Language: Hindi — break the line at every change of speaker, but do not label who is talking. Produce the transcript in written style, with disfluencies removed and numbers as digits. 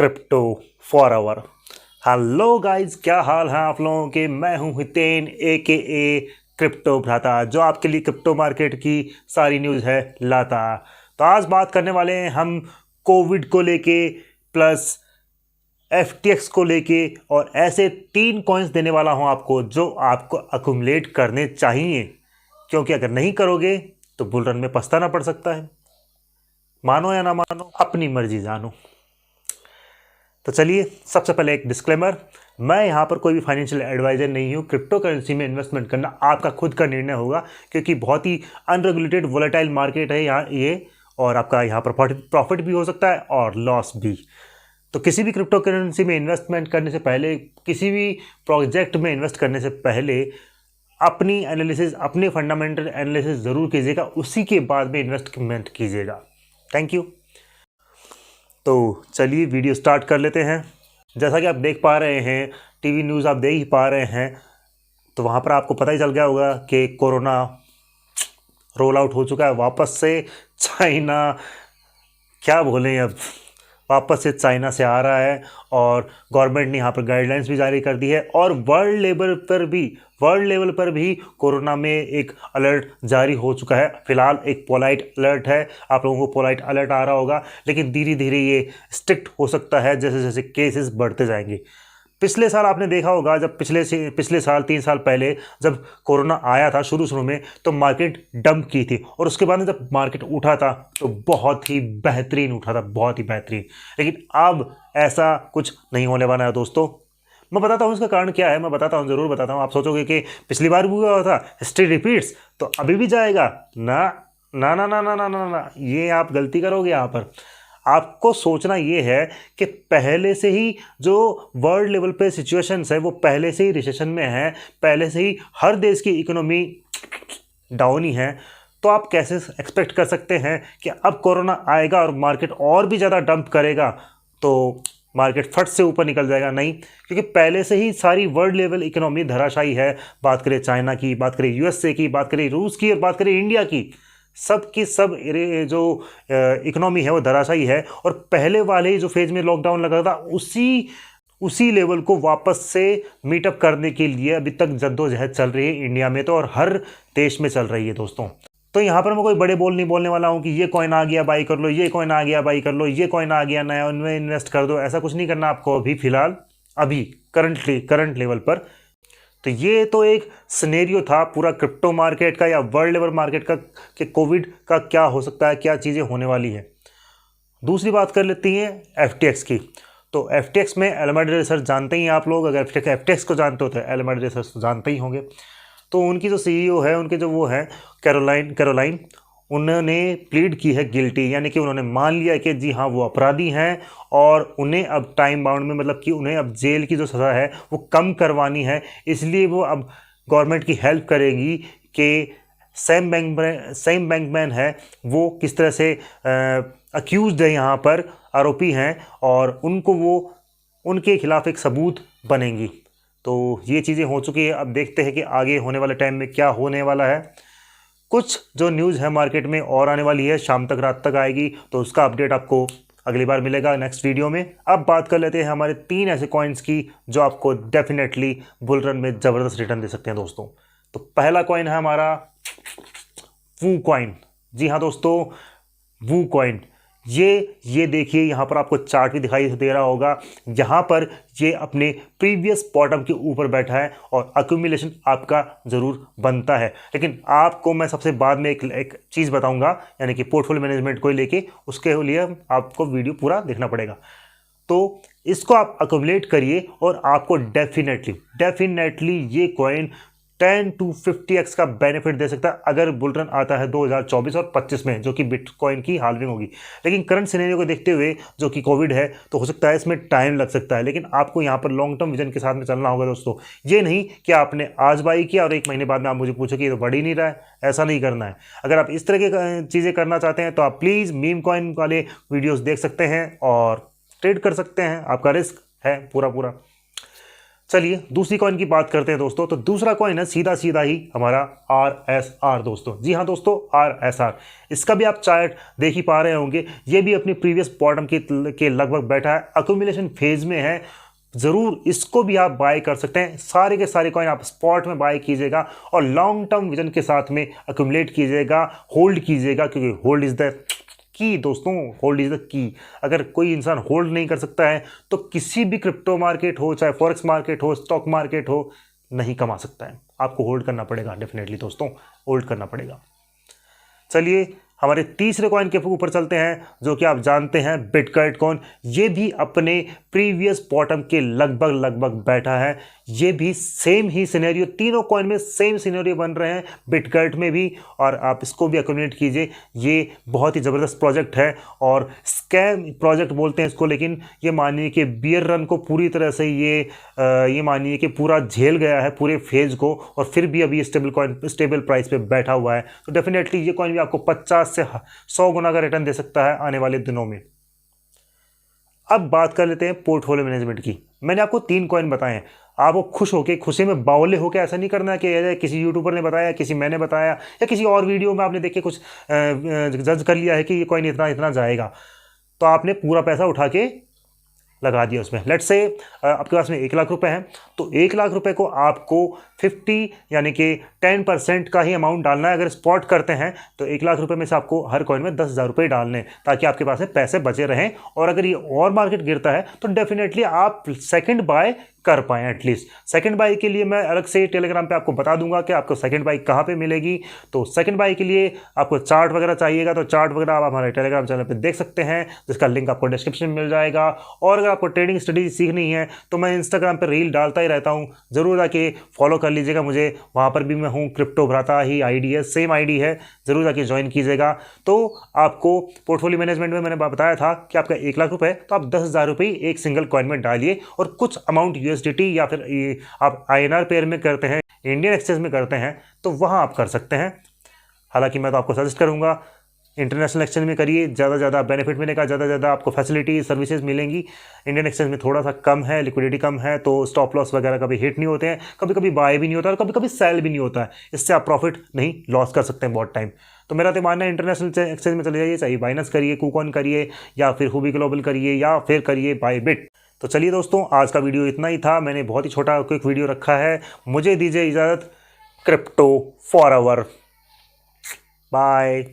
Crypto forever. हेलो गाइस, क्या हाल है आप लोगों के। मैं हूं हितेन ए क्रिप्टो भ्राता, जो आपके लिए क्रिप्टो मार्केट की सारी न्यूज़ है लाता। तो आज बात करने वाले हैं हम कोविड को लेके प्लस FTX को लेके, और ऐसे 3 कॉइन्स देने वाला हूं आपको जो आपको अकुमुलेट करने चाहिए, क्योंकि अगर नहीं करोगे तो बुल रन में पछताना पड़ सकता है। मानो या ना मानो, अपनी मर्जी जानो। तो चलिए, सबसे पहले एक डिस्क्लेमर, मैं यहाँ पर कोई भी फाइनेंशियल एडवाइजर नहीं हूँ। क्रिप्टो करेंसी में इन्वेस्टमेंट करना आपका खुद का निर्णय होगा, क्योंकि बहुत ही अनरेगुलेटेड वोलेटाइल मार्केट है यहाँ ये, और आपका यहाँ पर प्रॉफिट भी हो सकता है और लॉस भी। तो किसी भी क्रिप्टो करेंसी में इन्वेस्टमेंट करने से पहले, किसी भी प्रोजेक्ट में इन्वेस्ट करने से पहले अपनी एनालिसिस, अपने फंडामेंटल एनालिसिस ज़रूर कीजिएगा, उसी के बाद में इन्वेस्टमेंट कीजिएगा। Thank you. तो चलिए वीडियो स्टार्ट कर लेते हैं। जैसा कि आप देख पा रहे हैं, टीवी न्यूज़ आप देख ही पा रहे हैं, तो वहाँ पर आपको पता ही चल गया होगा कि कोरोना रोल आउट हो चुका है वापस से। चाइना, क्या बोलें अब, वापस से चाइना से आ रहा है, और गवर्नमेंट ने यहाँ पर गाइडलाइंस भी जारी कर दी है, और वर्ल्ड लेवल पर भी कोरोना में एक अलर्ट जारी हो चुका है। फिलहाल एक पोलाइट अलर्ट है, आप लोगों को पोलाइट अलर्ट आ रहा होगा, लेकिन धीरे धीरे ये स्ट्रिक्ट हो सकता है जैसे जैसे केसेस बढ़ते जाएंगे। पिछले साल आपने देखा होगा, जब पिछले साल 3 साल पहले जब कोरोना आया था शुरू में, तो मार्केट डंप की थी, और उसके बाद जब मार्केट उठा था तो बहुत ही बेहतरीन उठा था, बहुत ही बेहतरीन। लेकिन अब ऐसा कुछ नहीं होने वाला है दोस्तों। मैं बताता हूँ इसका कारण क्या है, मैं बताता हूँ, ज़रूर बताता हूँ। आप सोचोगे कि पिछली बार भी हुआ था, हिस्ट्री रिपीट्स, तो अभी भी जाएगा ना ना ना ना ना ना ना ना, ये आप गलती करोगे। यहाँ पर आपको सोचना ये है कि पहले से ही जो वर्ल्ड लेवल पे सिचुएशंस है, वो पहले से ही रिसेशन में है, पहले से ही हर देश की इकोनॉमी डाउन ही है। तो आप कैसे एक्सपेक्ट कर सकते हैं कि अब कोरोना आएगा और मार्केट और भी ज़्यादा डंप करेगा तो मार्केट फट से ऊपर निकल जाएगा? नहीं, क्योंकि पहले से ही सारी वर्ल्ड लेवल इकोनॉमी धराशायी है। बात करें चाइना की, बात करें USA की, बात करें रूस की, और बात करें इंडिया की, सब की सब जो इकोनॉमी है वो धराशायी है। और पहले वाले जो फेज में लॉकडाउन लगा था, उसी लेवल को वापस से मीटअप करने के लिए अभी तक जद्दोजहद चल रही है इंडिया में, तो और हर देश में चल रही है दोस्तों। तो यहाँ पर मैं कोई बड़े बोल नहीं बोलने वाला हूँ कि ये कॉइन आ गया बाई कर लो, ये कॉइन आ गया बाई कर लो, ये कॉइन आ गया नया उनमें इन्वेस्ट कर दो। ऐसा कुछ नहीं करना आपको अभी फिलहाल, अभी करंट लेवल पर। तो ये तो एक सिनेरियो था पूरा क्रिप्टो मार्केट का या वर्ल्ड लेवल मार्केट का, कि कोविड का क्या हो सकता है, क्या चीज़ें होने वाली है। दूसरी बात कर लेती हैं FTX की। तो FTX में एलिमेंट रिसर्च जानते ही हैं आप लोग। अगर FTX को जानते हो तो एलिमेंट रिसर्च जानते ही होंगे। तो उनकी जो CEO है, उनके जो वो है कैरोलाइन, उन्होंने प्लीड की है गिल्टी, यानी कि उन्होंने मान लिया कि जी हाँ वो अपराधी हैं, और उन्हें अब टाइम बाउंड में, मतलब कि उन्हें अब जेल की जो सज़ा है वो कम करवानी है। इसलिए वो अब गवर्नमेंट की हेल्प करेगी कि सैम बैंकमैन है, वो किस तरह से अक्यूज्ड है, यहाँ पर आरोपी हैं, और उनके खिलाफ एक सबूत बनेंगी। तो ये चीज़ें हो चुकी है। अब देखते हैं कि आगे होने वाले टाइम में क्या होने वाला है। कुछ जो न्यूज़ है मार्केट में और आने वाली है, शाम तक, रात तक आएगी, तो उसका अपडेट आपको अगली बार मिलेगा नेक्स्ट वीडियो में। अब बात कर लेते हैं हमारे 3 ऐसे कॉइन्स की जो आपको डेफिनेटली बुल रन में ज़बरदस्त रिटर्न दे सकते हैं दोस्तों। तो पहला कॉइन है हमारा वू कॉइन। जी हाँ दोस्तों, वू कॉइन। ये देखिए, यहाँ पर आपको चार्ट भी दिखाई दे रहा होगा। यहाँ पर ये अपने प्रीवियस बॉटम के ऊपर बैठा है, और अक्यूमुलेशन आपका ज़रूर बनता है। लेकिन आपको मैं सबसे बाद में एक चीज़ बताऊंगा, यानी कि पोर्टफोलियो मैनेजमेंट को लेके, उसके लिए आपको वीडियो पूरा देखना पड़ेगा। तो इसको आप अक्यूमुलेट करिए, और आपको डेफिनेटली ये कॉइन 10 to 50x का बेनिफिट दे सकता है अगर बुल रन आता है 2024 और 25 में, जो कि बिटकॉइन की हाल्विंग होगी। लेकिन करंट सिनेरियो को देखते हुए, जो कि कोविड है, तो हो सकता है इसमें टाइम लग सकता है। लेकिन आपको यहाँ पर लॉन्ग टर्म विजन के साथ में चलना होगा दोस्तों। ये नहीं कि आपने आज बाई किया और 1 महीने बाद में आप मुझे पूछो कि ये तो बढ़ ही नहीं रहा है, ऐसा नहीं करना है। अगर आप इस तरह की चीज़ें करना चाहते हैं तो आप प्लीज़ मीम कॉइन वाले वीडियोज़ देख सकते हैं और ट्रेड कर सकते हैं, आपका रिस्क है पूरा। चलिए दूसरी कॉइन की बात करते हैं दोस्तों। तो दूसरा कॉइन है सीधा सीधा ही हमारा RSR दोस्तों। जी हाँ दोस्तों, RSR, इसका भी आप चार्ट देख ही पा रहे होंगे। ये भी अपनी प्रीवियस बॉटम के लगभग बैठा है, अक्यूमुलेशन फेज में है। ज़रूर इसको भी आप बाय कर सकते हैं। सारे के सारे कॉइन आप स्पॉट में बाय कीजिएगा और लॉन्ग टर्म विजन के साथ में अक्यूमुलेट कीजिएगा, होल्ड कीजिएगा, क्योंकि होल्ड इज़ द की दोस्तों, होल्ड इज द की। अगर कोई इंसान होल्ड नहीं कर सकता है तो किसी भी क्रिप्टो मार्केट हो, चाहे फॉरेक्स मार्केट हो, स्टॉक मार्केट हो, नहीं कमा सकता है। आपको होल्ड करना पड़ेगा, डेफिनेटली दोस्तों, होल्ड करना पड़ेगा। चलिए हमारे तीसरे कॉइन के ऊपर चलते हैं, जो कि आप जानते हैं बिटकॉइन कॉइन। ये भी अपने प्रीवियस बॉटम के लगभग बैठा है। ये भी सेम ही सिनेरियो, तीनों कॉइन में सेम सिनेरियो बन रहे हैं, बिटकॉइन में भी, और आप इसको भी एक्यूमुलेट कीजिए। ये बहुत ही ज़बरदस्त प्रोजेक्ट है और स्कैम प्रोजेक्ट बोलते हैं इसको, लेकिन ये मानिए कि बियर रन को पूरी तरह से ये मानिए कि पूरा झेल गया है पूरे फेज को, और फिर भी अभी स्टेबल प्राइस पे बैठा हुआ है। तो डेफिनेटली ये कॉइन भी आपको 50 से 100 गुना का रिटर्न दे सकता है आने वाले दिनों में। अब बात कर लेते हैं पोर्टफोलियो मैनेजमेंट की। मैंने आपको 3 कॉइन बताए हैं। आपको खुश होके, खुशी में बावले होके ऐसा नहीं करना है कि किसी यूट्यूबर ने बताया, किसी मैंने बताया, या किसी और वीडियो में आपने देख के कुछ जज कर लिया है कि ये कॉइन इतना इतना जाएगा, तो आपने पूरा पैसा उठा के लगा दिया उसमें। लेट्स से आपके पास में 1 लाख रुपए हैं, तो 1 लाख रुपए को आपको 50 यानी कि 10% का ही अमाउंट डालना है। अगर स्पॉट करते हैं तो 1 लाख रुपए में से आपको हर कॉइन में 10,000 रुपये डालने हैं, ताकि आपके पास में पैसे बचे रहें। और अगर ये और मार्केट गिरता है तो डेफिनेटली आप सेकंड बाय कर पाएँ। एटलीस्ट सेकंड बाई के लिए मैं अलग से टेलीग्राम पे आपको बता दूंगा कि आपको सेकंड बाई कहाँ पे मिलेगी। तो सेकंड बाई के लिए आपको चार्ट वगैरह चाहिएगा, तो चार्ट वगैरह आप हमारे टेलीग्राम चैनल पे देख सकते हैं, जिसका लिंक आपको डिस्क्रिप्शन में मिल जाएगा। और अगर आपको ट्रेडिंग स्टडी सीखनी है तो मैं इंस्टाग्राम पर रील डालता ही रहता हूँ, ज़रूर जाके फॉलो कर लीजिएगा मुझे। वहाँ पर भी मैं हूँ, क्रिप्टो भ्राता ही आईडी है, सेम आईडी है, ज़रूर जाके ज्वाइन कीजिएगा। तो आपको पोर्टफोलियो मैनेजमेंट में मैंने बताया था कि आपका 1 लाख रुपये, तो आप 10,000 रुपये एक सिंगल कॉइन में डालिए, और कुछ अमाउंट USDT या फिर आप INR पेयर में करते हैं, इंडियन एक्सचेंज में करते हैं, तो वहाँ आप कर सकते हैं। हालांकि मैं तो आपको सजेस्ट करूँगा इंटरनेशनल एक्सचेंज में करिए, ज़्यादा से ज़्यादा बेनिफिट मिलेगा, ज़्यादा से ज़्यादा आपको फैसिलिटी सर्विसेज मिलेंगी। इंडियन एक्सचेंज में थोड़ा सा कम है, लिक्विडिटी कम है, तो स्टॉप लॉस वगैरह कभी हिट नहीं होते हैं, कभी कभी बाय भी नहीं होता और कभी कभी सेल भी नहीं होता है। इससे आप प्रॉफिट नहीं लॉस कर सकते हैं बहुत टाइम। तो मेरा तो मानना है इंटरनेशनल एक्सचेंज में चले जाइए, चाहे बाइनेंस करिए, कूकॉइन करिए, या फिर हुबी ग्लोबल करिए, या फिर करिए बायबिट। तो चलिए दोस्तों, आज का वीडियो इतना ही था। मैंने बहुत ही छोटा क्विक वीडियो रखा है। मुझे दीजिए इजाज़त। Crypto forever, bye.